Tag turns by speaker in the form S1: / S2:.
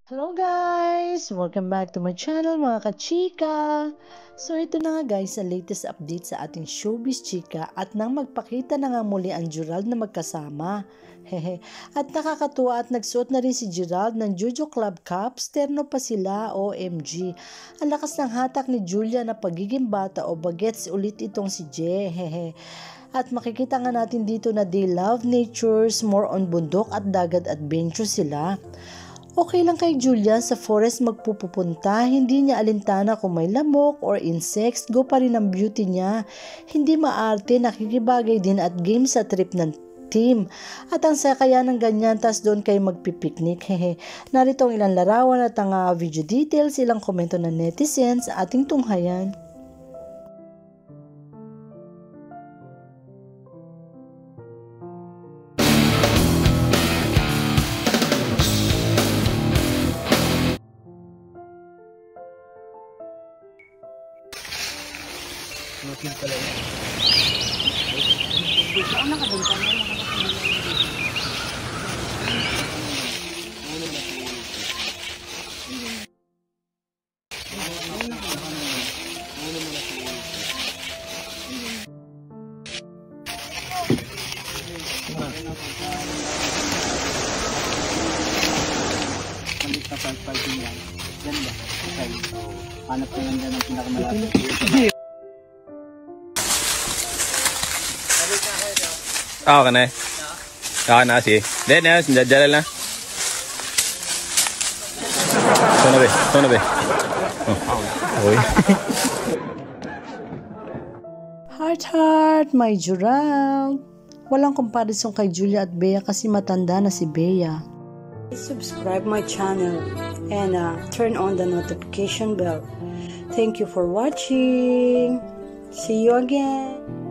S1: Hello guys! Welcome back to my channel mga kachika! So ito na nga guys ang latest update sa ating showbiz chika at nang magpakita na nga muli ang Gerald na magkasama. Hehe. At nakakatuwa at nagsuot na rin si Gerald ng Jojo Club Cups, terno pa sila, OMG. Ang lakas ng hatak ni Julia na pagiging bata o bagets ulit itong si Je. Hehe. At makikita nga natin dito na they love natures, more on bundok at dagat adventure sila. Okay lang kay Julia sa forest magpupunta, hindi niya alintana kung may lamok or insects, go pa rin ang beauty niya. Hindi maarte, nakikibagay din at game sa trip ng team. At ang saya kaya ng ganyan, tas doon kayo magpipiknik. Hehe. Narito ang ilang larawan at ang video details, ilang komento ng netizens, ating tunghayan.
S2: Makin pala yun.
S3: Ako nakadunta na
S2: Malit na pag-parking lang. Ganda. Hanap ko ganda ng pinakamalapit.
S4: Okay na. Okay na sige. Then na, jalan na. Tono be. Oh.
S1: Heart, my Gerald. Walang comparison kay Julia at Bea kasi matanda na si Bea. Subscribe my channel and turn on the notification bell. Thank you for watching. See you again.